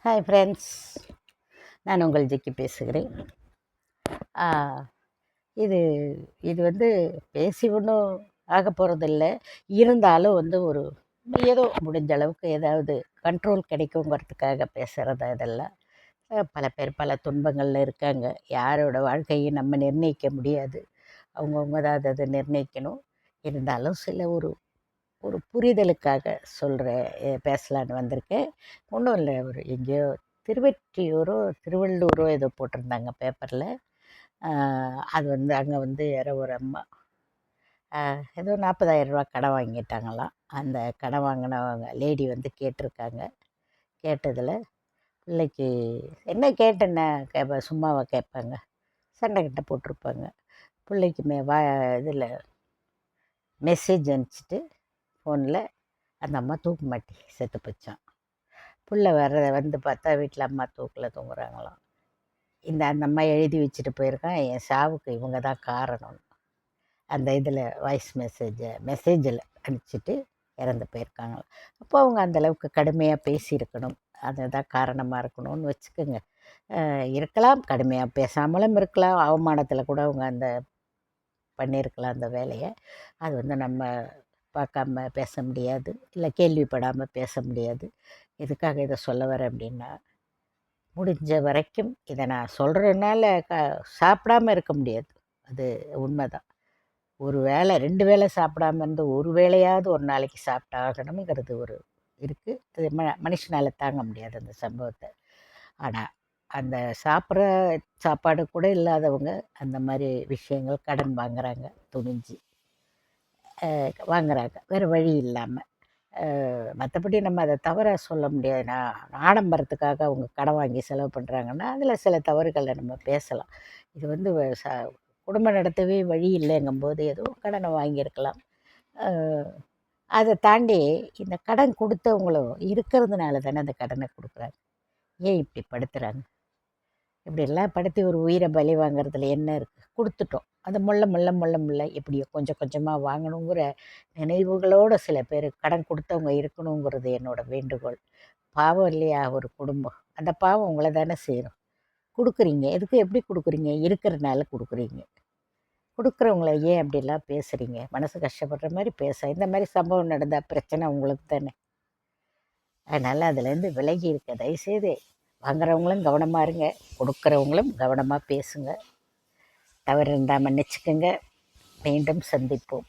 Hi friends, நான் உங்கள் ஜிக்கி பேசுகிறேன். ஆ, இது இது வந்து பேசி ஒன்றும் ஆக போகிறதில்ல. இருந்தாலும் ஒரு ஏதோ முடிஞ்ச அளவுக்கு ஏதாவது கண்ட்ரோல் கிடைக்குங்கிறதுக்காக பேசுகிறதா இதெல்லாம். பல பேர் பல துன்பங்களில் இருக்காங்க. யாரோட வாழ்க்கையும் நம்ம நிர்ணயிக்க முடியாது. அவங்கவுங்க தான் அதை நிர்ணயிக்கணும். இருந்தாலும் சில ஒரு ஒரு புரிதலுக்காக சொல்கிறேன், பேசலான்னு வந்திருக்கேன். ஒன்றும் இல்லை, எங்கேயோ திருவெற்றியூரோ திருவள்ளூரோ ஏதோ போட்டிருந்தாங்க பேப்பரில். அது அங்கே யாரோ ஒரு அம்மா ஏதோ 40,000 ரூபா கடன் வாங்கிட்டாங்களாம். அந்த கடன் வாங்கினவங்க லேடி கேட்டிருக்காங்க. கேட்டதில் பிள்ளைக்கு என்ன கேட்டேன்னா சும்மாவாக கேட்பாங்க, சண்டை கிட்ட போட்டிருப்பாங்க. பிள்ளைக்கு இதில் மெசேஜ் அனுப்பிச்சிட்டு ஃபோனில் அந்த அம்மா தூக்கு மாட்டி செத்து போச்சான். புள்ள பார்த்தா வீட்டில் அம்மா தூக்கில் தூங்குறாங்களாம். அந்த அம்மா எழுதி வச்சுட்டு போயிருக்கான், என் சாவுக்கு இவங்க தான் காரணம்னு. அந்த இதில் வாய்ஸ் மெசேஜில் அனுப்பிச்சிட்டு இறந்து போயிருக்காங்களாம். அப்போ அவங்க அந்தளவுக்கு கடுமையாக பேசியிருக்கணும், அதுதான் காரணமாக இருக்கணும்னு வச்சுக்கோங்க. இருக்கலாம், கடுமையாக பேசாமலும் இருக்கலாம், அவமானத்தில் கூட அவங்க பண்ணியிருக்கலாம் அந்த வேலையை. அது நம்ம பார்க்காம பேச முடியாது, இல்லை கேள்விப்படாமல் பேச முடியாது. எதுக்காக இதை சொல்ல வரேன் அப்படின்னா, முடிஞ்ச வரைக்கும் இதை நான் சொல்கிறதுனால சாப்பிடாமல் இருக்க முடியாது, அது உண்மைதான். ஒரு வேளை 2 வேளை சாப்பிடாம இருந்து ஒரு வேளையாவது ஒரு நாளைக்கு சாப்பிட்டாகணுங்கிறது இருக்குது. அது மனுஷனால் தாங்க முடியாது அந்த சம்பவத்தை. ஆனால் அந்த சாப்பிட்ற சாப்பாடு கூட இல்லாதவங்க அந்த மாதிரி விஷயங்கள் கடன் வாங்குறாங்க, துணிஞ்சு வாங்குறாங்க, வேறு வழி இல்லாமல். மற்றபடி நம்ம அதை தவறாக சொல்ல முடியாது. ஆடம்பரத்துக்காக அவங்க கடன் வாங்கி செலவு பண்ணுறாங்கன்னா அதில் சில தவறுகளை நம்ம பேசலாம். இது குடும்பம் நடத்தவே வழி இல்லைங்கும்போது ஏதோ கடனை வாங்கியிருக்கலாம். அதை தாண்டி இந்த கடன் கொடுத்தவங்களும் இருக்கிறதுனால தானே அந்த கடனை கொடுக்குறாங்க. ஏன் இப்படி படுத்துகிறாங்க? இப்படியெல்லாம் படுத்தி ஒரு உயிரை பலி வாங்கிறதுல என்ன இருக்குது? கொடுத்துட்டோம், அதை முள்ள எப்படியோ கொஞ்சம் கொஞ்சமாக வாங்கணுங்கிற நினைவுகளோடு சில பேர் கடன் கொடுத்தவங்க இருக்கணுங்கிறது என்னோடய வேண்டுகோள். பாவம் இல்லையா ஒரு குடும்பம்? அந்த பாவம் உங்களை தானே செய்யணும். கொடுக்குறீங்க, எதுக்கு எப்படி கொடுக்குறீங்க? இருக்கிறனால கொடுக்குறீங்க. கொடுக்குறவங்கள ஏன் அப்படிலாம் பேசுகிறீங்க? மனசு கஷ்டப்படுற மாதிரி இந்த மாதிரி சம்பவம் நடந்தால் பிரச்சனை உங்களுக்கு தானே. அதனால் அதுலேருந்து விலகி இருக்க தயவுசெய்து வாங்குறவங்களும் கவனமாக இருங்க, கொடுக்குறவங்களும் கவனமாக பேசுங்க. தவறு இருந்தால் மன்னிச்சுக்கோங்க. மீண்டும் சந்திப்போம்.